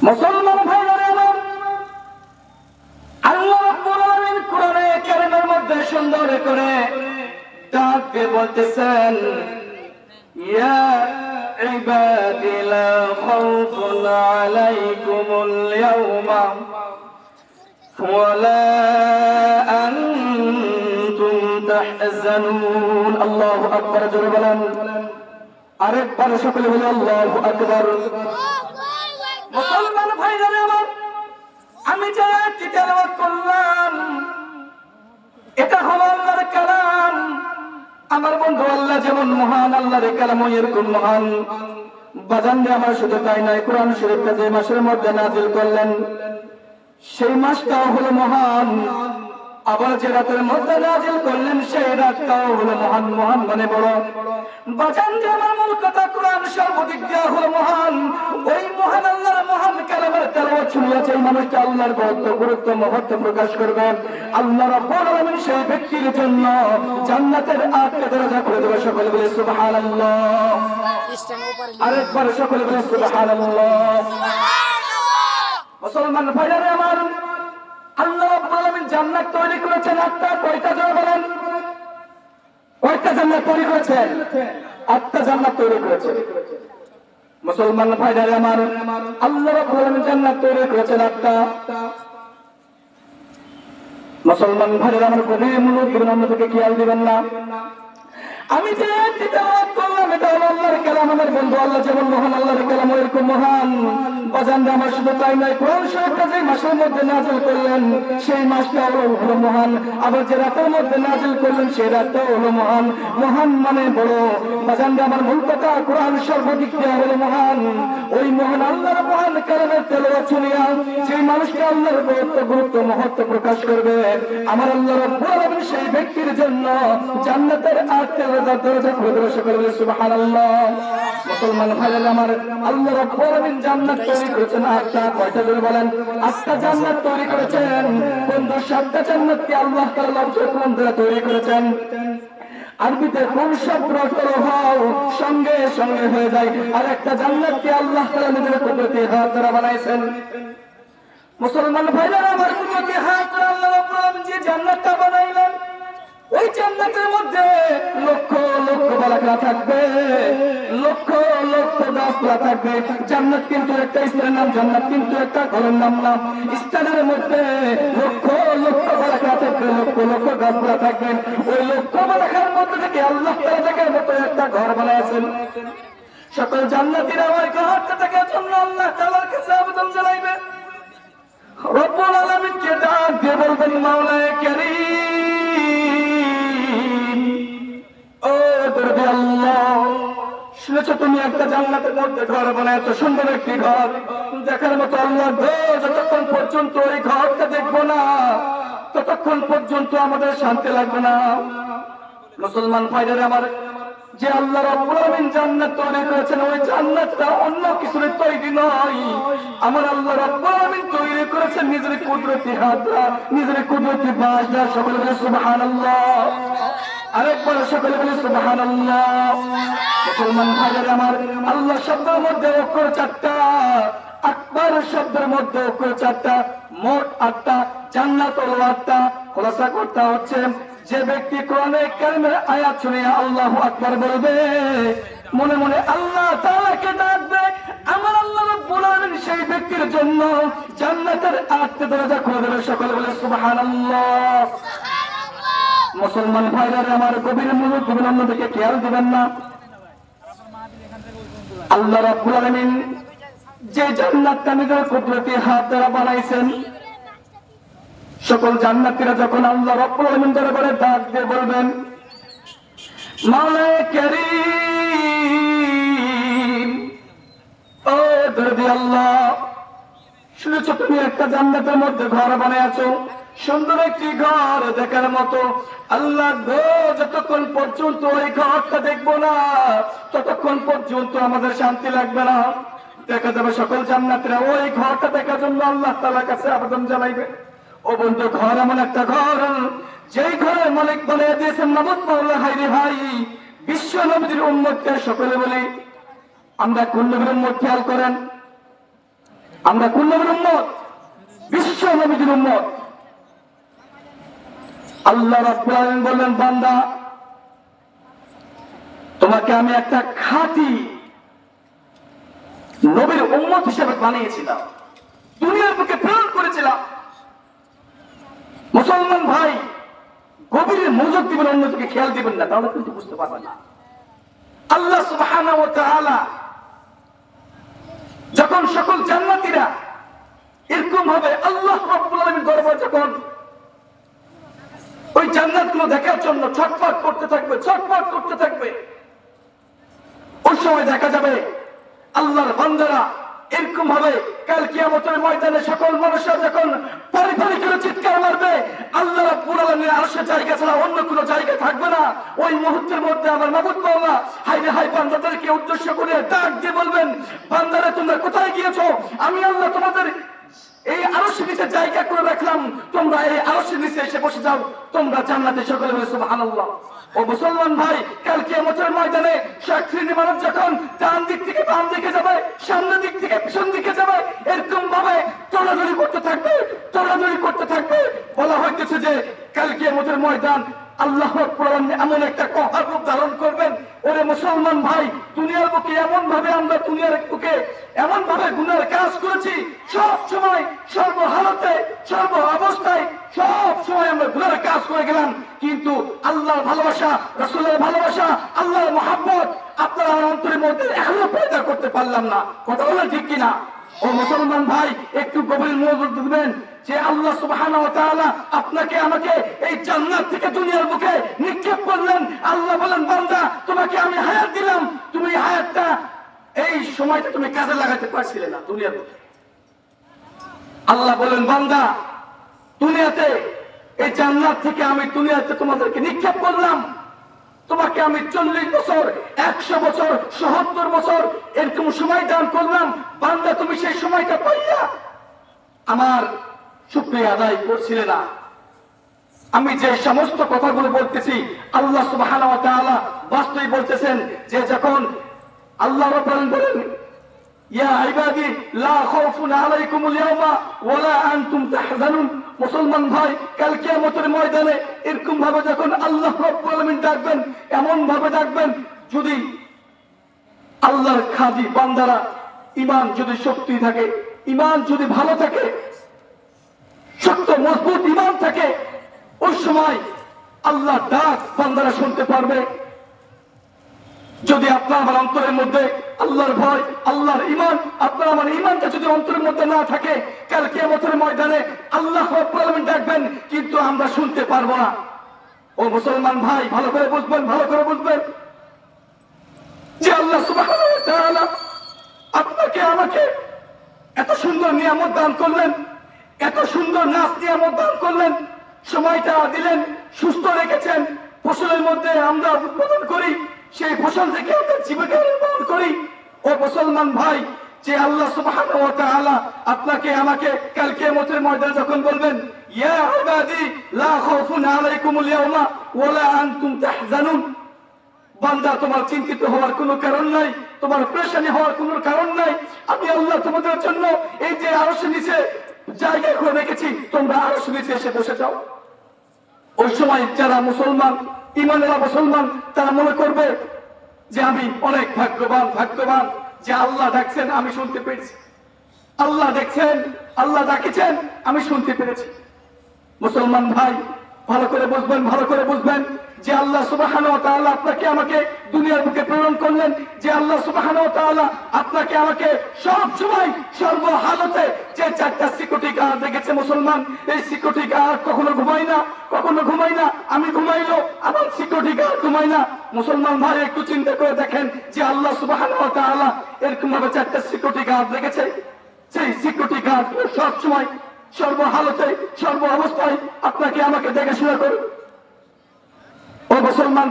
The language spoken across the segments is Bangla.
মুসলমান ভাইরা আমার, আল্লাহ রাব্বুল আলামিন কোরআনে কারীমের মধ্যে সুন্দর করে ডাক দিয়ে বলতেছেন, ইয়া ইবাদি লা খাউফুন আলাইকুমুল ইয়াওমা ওয়ালা আনতুম তাহজানুন। আল্লাহু আকবার। জোরে বলেন, আরেকবার সকলে বলে আল্লাহু আকবার। মুসলমান ভাইরা আমার, আমি যে আয়াতটি তেলাওয়াত করলাম এটা হলো আল্লাহর কালাম। আমার বন্ধু আল্লাহ যেমন মহান, আল্লাহর কালামও এরকম মহান। বাজান রে আমার, শুধু তাই নয়, কোরআন শরীফটা যে মাসের মধ্যে নাযিল করলেন সেই মাসটাও হলো মহান। আবার যে রাতের মধ্যে নাযিল করলেন সেই রাতটাও হলো মহান। মহান মানে বড়। বাজান রে আমার, মূল কথা কোরআন সর্বদিক দিয়ে হলো মহান। ওই মহান আল্লাহর মহান কালামের তেলাওয়াত শুনিয়া সেই মানুষটা আল্লাহর গুরুত্ব মহত্ব প্রকাশ করবে। আল্লাহ রাব্বুল আলামিন সেই ব্যক্তির জন্য জান্নাতের 8টা দরজা খুলে দেবে। সকলে বলে সুবহানাল্লাহ। আরেকবার সকলে বলে সুবহানাল্লাহ। মুসলমান ভাইরা আমার, আল্লাহ রাব্বুল আলামিন জান্নাত তৈরি করেছেন 8টা। কয়টা জোরে বলেন? কয়টা জান্নাত তৈরি করেছেন? 8টা জান্নাত তৈরি করেছেন। মুসলমান ভাইরা আমার, আল্লাহ রাব্বুল আলামিন জান্নাত তৈরি করেছেন 8টা। মুসলমান ভাইরা আমার, গভীর মনোযোগ থেকে খেয়াল দিবেন না। আমি যে তেলাওয়াত করলাম এটা হলো আল্লাহর কালাম। আমার বন্ধু আল্লাহ যেমন মহান, আল্লাহর কালাম এরকম মহান। বাজান রে আমার, শুধু তাই নয়, কোরআন শরীফটা যে মাসের মধ্যে নাযিল করলেন সেই মাসটা হলো মহান। আবার যে রাতের মধ্যে নাযিল করলেন সেই রাতটাও হলো মহান। মহান মানে বড়। বাজান রে আমার, মূল কথা কোরআন সর্বদিক দিয়ে হলো মহান। ওই মহান আল্লাহর মহান কালামের তেলাওয়াত শুনিয়া সেই মানুষটা আল্লাহর গুরুত্ব মহত্ব প্রকাশ করবে। আমার আল্লাহ রাব্বুল আলামিন সেই ব্যক্তির জন্য জান্নাতের 8টা দরজা খুলে দেবে। সকলে বলে সুবহানাল্লাহ। মুসলমান ভাইরা আমার, আল্লাহ রাব্বুল আলামিন জান্নাত তৈরি করেছেন 8টা। কয়টা জোরে বলেন? 8টা জান্নাত তৈরি করেছেন। বন্ধু, 7টা জান্নাত কি আল্লাহ তাআলা লফজে কোরআন দ্বারা তৈরি করেছেন। আরবিতে কোন শব্দ হও সঙ্গে সঙ্গে হয়ে যায়। আর একটা জান্নাত কি আল্লাহ তাআলা নিজের কুদরতি হাত দ্বারা বানাইছেন। মুসলমান ভাইরা আমার, কুদরতি হাত দ্বারা আল্লাহ রাব্বুল আলামিন যে জান্নাতটা বানাইলেন ওই জান্নাতের মধ্যে লক্ষ লক্ষ বালাকা থাকবে, লক্ষ লক্ষ গাছপালা থাকবে। জান্নাত কিন্তু একটা স্থানের নাম, জান্নাত কিন্তু একটা ঘরের নাম না। স্থানের মধ্যে লক্ষ লক্ষ বালাকা থাকবে, লক্ষ লক্ষ গাছপালা থাকবে। ওই লক্ষ বালাকার মধ্যে থেকে আল্লাহ তাআলা জায়গার মতো একটা ঘর বানাইছেন। সকল জান্নাতীরা ওই ঘরটা থাকার জন্য আল্লাহ তাআলার কাছে আবেদন জানাইবে। রব্বুল আলামিনকে ডাক দিয়ে বলবেন, মাওলায়ে কারীম, ও দরদি আল্লাহ, শুনেছো তুমি একটা জান্নাতের মধ্যে ঘর বানায়, সুন্দর একটি ঘর দেখার মতো। আল্লাহ গো, যতক্ষণ পর্যন্ত ওই ঘরটা দেখবো না ততক্ষণ পর্যন্ত আমাদের শান্তি লাগবে না। মুসলমান ভাইরা আমার, যে আল্লাহ রাব্বুল আলামিন জান্নাত তৈরি করেছেন ওই জান্নাতটা অন্য কিছুর তৈরি নয়। আমার আল্লাহ রাব্বুল আলামিন তৈরি করেছেন নিজের কুদরতি হাত দ্বারা, নিজের কুদরতি বাঁশ দ্বারা। সকলে বলে সুবহানাল্লাহ। আরেকবার সকলে বলে সুবহানাল্লাহ। মুসলমান ভাইরা আমার, আল্লাহ শব্দের মধ্যে অক্ষর 4টা, আকবার শব্দের মধ্যে অক্ষর 4টা, মোট 8টা। জান্নাত হলো 8টা। খোলাসা করতে হচ্ছে, যে ব্যক্তি কোরআনে কারীমের আয়াত শুনে আল্লাহু আকবার বলবে, মনে মনে আল্লাহ তাআলাকে ডাকবে, আমার আল্লাহ রাব্বুল আলামিন সেই ব্যক্তির জন্য জান্নাতের 8টা দরজা খুলে দেবে। সকলে বলে সুবহানাল্লাহ। মুসলমান ভাইরা আমার, গভীর মনোযোগ থেকে খেয়াল দিবেন না। আল্লাহ রাব্বুল আলামিন যে জান্নাতটা নিজের কুদরতি হাত দ্বারা বানাইছেন, সকল জান্নাতীরা যখন আল্লাহ রাব্বুল আলামিন দরবারে ডাক দিয়ে বলবেন, মাওলায়ে কারীম, ও দরদি আল্লাহ, শুনেছো তুমি একটা জান্নাতের মধ্যে ঘর বানাইছো, সুন্দর একটি ঘর দেখার মতো। আল্লাহ গো, যতক্ষণ পর্যন্ত ওই ঘরটা দেখবো না ততক্ষণ পর্যন্ত আমাদের শান্তি লাগবে না। দেখা যাবে সকল জান্নাতীরা ওই ঘরটা দেখার জন্য আল্লাহ তাআলার কাছে আবেদন জানাইবে। ও বন্ধু, ঘর এমন একটা ঘর যেই ঘরের মালিক বলে দিয়েছেন মাবুদ মাওলা। হায়রে ভাই, বিশ্ব নবীর উম্মতকে সকলে বলি, আমরা কোন নবীর উম্মত খেয়াল করেন? আমরা কোন নবীর উম্মত? বিশ্ব নবীর উম্মত। আল্লাহ রাব্বুল আলামিন বললেন, বান্দা তোমাকে আমি একটা খাঁটি নবীর উম্মত হিসেবে বানিয়েছিলাম, দুনিয়ার বুকে প্রেরণ করেছিলাম। মুসলমান ভাই, গভীর মনোযোগ দিবেন, অন্যদিকে খেয়াল দিবেন না, তাহলে কিন্তু বুঝতে পারবেন না। আল্লাহ সুবহানাহু ওয়া তাআলা যখন সকল জান্নাতীরা এরকম ভাবে আল্লাহ রাব্বুল আলামিন দরবারে যখন ওই জান্নাতগুলো দেখার জন্য ছটফট করতে থাকবে, ছটফট করতে থাকবে, ওই সময় দেখা যাবে আল্লাহর বান্দারা এরকম ভাবে কাল কিয়ামতের ময়দানে সকল মানুষরা যখন পারি পারি করে চিৎকার মারবে, আল্লাহ রাব্বুল আলামিনের আরশের জায়গা ছাড়া অন্য কোনো জায়গা থাকবে না। ওই মুহূর্তের মধ্যে আমার মাবুদ মাওলা হায় রে হায় বান্দাদেরকে উদ্দেশ্য করে ডাক দিয়ে বলবেন, বান্দারা তোমরা কোথায় গিয়েছো? আমি আল্লাহ তোমাদের এই আরশের নিচে জায়গা করে রাখলাম, তোমরা এই আরশের নিচে এসে বসে যাও, তোমরা জান্নাতে। সকলে বলে সুবহানাল্লাহ। ও মুসলমান ভাই, কাল কিয়ামতের ময়দানে শেখ শ্রেণী মানব যখন ডান দিক থেকে বাম দিকে যাবে, সামনের দিক থেকে পিছন দিকে যাবে, এরকম ভাবে দৌড়াদৌড়ি করতে থাকবে, দৌড়াদৌড়ি করতে থাকবে। বলা হইতেছে যে কাল কিয়ামতের ময়দান আল্লাহ রাব্বুল আলামিন এমন একটা কহার রূপ ধারণ করবেন। ওরে মুসলমান ভাই, দুনিয়ার বুকে এমন ভাবে আমরা দুনিয়ার বুকে এমন ভাবে গুনার কাজ করেছি, সব সময় সর্বহালতে সর্ব অবস্থায় সব সময় আমরা গুনার কাজ করে গেলাম, কিন্তু আল্লাহর ভালোবাসা, রাসূলের ভালোবাসা, আল্লাহর মহব্বত আপনার আমার অন্তরের মধ্যে এখনো পয়দা করতে পারলাম না। কথা বলেন ঠিক কিনা? ও মুসলমান ভাই, একটু গভীর মনোযোগ দিবেন যে আল্লাহ সুবহানাহু ওয়া তাআলা আপনাকে আমাকে এই জান্নাত থেকে দুনিয়ার বুকে নিক্ষেপ করলেন। আল্লাহ বলেন, বান্দা তোমাকে আমি হায়াত দিলাম, তুমি হায়াতটা এই সময়টা তুমি কাজে লাগাতে পারছিলে না দুনিয়ার বুকে। আল্লাহ বলেন, বান্দা দুনিয়াতে এই জান্নাত থেকে আমি দুনিয়াতে তোমাদেরকে নিক্ষেপ করলাম, তোমাকে আমি 40 বছর, 100 বছর, 70 বছর এরকম সময় দান করলাম। বান্দা তুমি সেই সময়টা পাইয়া আমার শুকরিয়া আদায় করছিলে না। আমি যে সমস্ত কথাগুলো বলতেছি আল্লাহ সুবহানাহু ওয়া তাআলা বাস্তবে বলতেছেন যে যখন আল্লাহ রাব্বুল আলামিন বলেন, ইয়া ইবাদি লা খাউফুন আলাইকুমুল ইয়াওমা ওয়ালা আনতুম তাহজানুন। মুসলমান ভাই, কাল কিয়ামতের ময়দানে এরকম ভাবে যখন আল্লাহ রাব্বুল আলামিন ডাকবেন, এমন ভাবে ডাকবেন, যদি আল্লাহর খাঁটি বান্দারা ঈমান যদি শক্তি থাকে, ঈমান যদি ভালো থাকে, শক্ত মজবুত ঈমান থাকে, ওই সময় আল্লাহ ডাক বান্দারা শুনতে পারবে। যদি আপনার আমার অন্তরের মধ্যে আল্লাহর ভয়, আল্লাহর ঈমান, আপনার আমার ঈমানটা যদি অন্তরের মধ্যে না থাকে, কাল কিয়ামতের ময়দানে আল্লাহ রাব্বুল আলামিন ডাকবেন, কিন্তু আমরা শুনতে পারবো না। ও মুসলমান ভাই, ভালো করে বুঝবেন, ভালো করে বুঝবেন যে আল্লাহ সুবহানাহু ওয়া তাআলা আপনাকে আমাকে এত সুন্দর নিয়ামত দান করলেন, এত সুন্দর নাচ নিয়ামত দান করলেন, সময়টা দিলেন, সুস্থ রেখেছেন, ফসলের মধ্যে আমরা উৎপাদন করি, সেই ফসল থেকে আমরা জীবিকা নির্বাহ করি। ও মুসলমান ভাই, যে আল্লাহ সুবহানাহু ওয়া তাআলা আপনাকে আমাকে কাল কিয়ামতের ময়দানে যখন বলবেন, ইয়া ইবাদি লা খাউফুন আলাইকুমুল ইয়াওমা ওয়ালা আনতুম তাহজানুন, বান্দা তোমার চিন্তিত হওয়ার কোনো কারণ নাই, তোমার পেরেশানি হওয়ার কোনো কারণ নাই। আমি আল্লাহ তোমাদের জন্য এই যে আরশের নিচে জায়গা করে রেখেছি, তোমরা আরশের নিচে এসে বসে যাও। ওই সময় যারা মুসলমান, ঈমানেরা মুসলমান, তারা মনে করবে যে আমি অনেক ভাগ্যবান, ভাগ্যবান যে আল্লাহ ডাকছেন আমি শুনতে পেরেছি, আল্লাহ দেখছেন, আল্লাহ ডাকেছেন আমি শুনতে পেরেছি। মুসলমান ভাই, ভালো করে বুঝবেন, ভালো করে বুঝবেন যে আল্লাহ সুবহানাহু ওয়া তাআলা আপনাকে আমাকে দুনিয়ার বুকে প্রেরণ করলেন, যে আল্লাহ সুবহানাহু ওয়া তাআলা আপনাকে আমাকে সব সময় সর্বহালতে যে 4টা সিকিউরিটি গার্ড রেখেছে মুসলমান, এই সিকিউরিটি গার্ড কখনো ঘুমায় না, কখনো ঘুমায় না, আমি ঘুমাইলো আমার সিকিউরিটি গার্ড ঘুমায় না। মুসলমান ভাই, একটু চিন্তা করে দেখেন যে আল্লাহ সুবহানাহু ওয়া তাআলা এরকম ভাবে 4টা সিকিউরিটি গার্ড রেখেছে, সেই সিকিউরিটি গার্ড সব সময় সর্বহালতে সর্ব অবস্থায় আপনাকে আমাকে দেখাশোনা করুন। ও মুসলমান,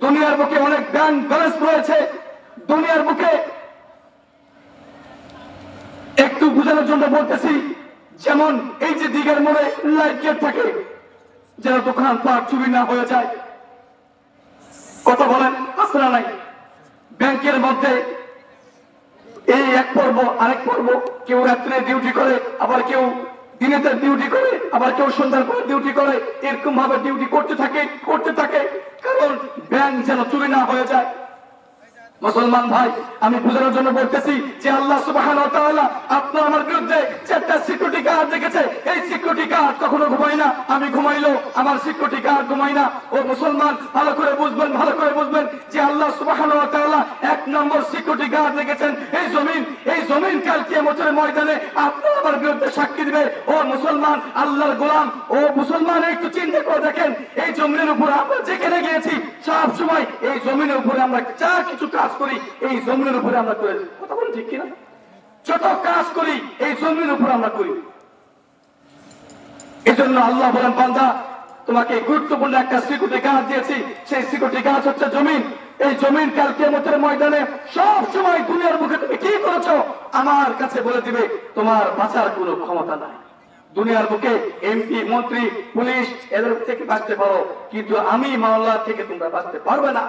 দুনিয়ার বুকে অনেক ব্যাংক ব্যালেন্স রয়েছে, দুনিয়ার বুকে একটু বোঝানোর জন্য বলতেছি, যেমন এই যে দিঘার মোড়ে লাইট গেট থাকে, যেন দোকান পাট চুরি না হয়ে যায়। কথা বলেন, আসরা নাই। ব্যাংকের মধ্যে এই এক পর্ব আরেক পর্ব, কেউ রাত্রে ডিউটি করে, আবার কেউ দিনে তার ডিউটি করে, আবার কেউ সন্ধ্যার পর ডিউটি করে, এরকম ভাবে ডিউটি করতে থাকে, কারণ ব্যাংক যেন চুরি না হয়ে যায়। মুসলমান ভাই, আমি বোঝানোর জন্য বলতেছি যে আল্লাহ সুবহানাহু ওয়া তাআলা আপনার আমার বিরুদ্ধে 4টা সিকিউরিটি গার্ড রেখেছে। এই সিকিউরিটি গার্ড কখনো ঘুমায় না, আমি ঘুমাইলো আমার সিকিউরিটি গার্ড ঘুমায় না। ও মুসলমান, ভালো করে বুঝবেন যে আল্লাহ সুবহানাহু ওয়া তাআলা 1 নম্বর সিকিউরিটি গার্ড রেখেছেন এই জমিন কাল কিয়ামতের ময়দানে আপনার আমার বিরুদ্ধে সাক্ষী দিবে। ও মুসলমান, আল্লাহর গোলাম, ও মুসলমান, একটু চিন্তা করে দেখেন, এই জমিনের উপর আমরা যেখানে গিয়েছি সব সময় এই জমিনের উপরে আমরা যা কিছু কাজ করি এই জমিনের উপরে আমরা করি। কথা বলেন ঠিক কিনা? যত কাজ করি এই জমিনের উপর আমরা করি। এজন্য আল্লাহ বলেন, বান্দা তোমাকে গুরুত্বপূর্ণ একটা সিকিউরিটি গার্ড দিয়েছি, সেই সিকিউরিটি গার্ড হচ্ছে জমিন। এই জমিন কাল কিয়ামতের ময়দানে সব সময় দুনিয়ার মুখে তুমি কি করেছো আমার কাছে বলে দিবে, তোমার বাঁচার কোনো ক্ষমতা নাই। দুনিয়ার বুকে এমপি, মন্ত্রী, পুলিশ এদের থেকে বাঁচতে পারো, কিন্তু আমি মাওলার থেকে তোমরা বাঁচতে পারবে না।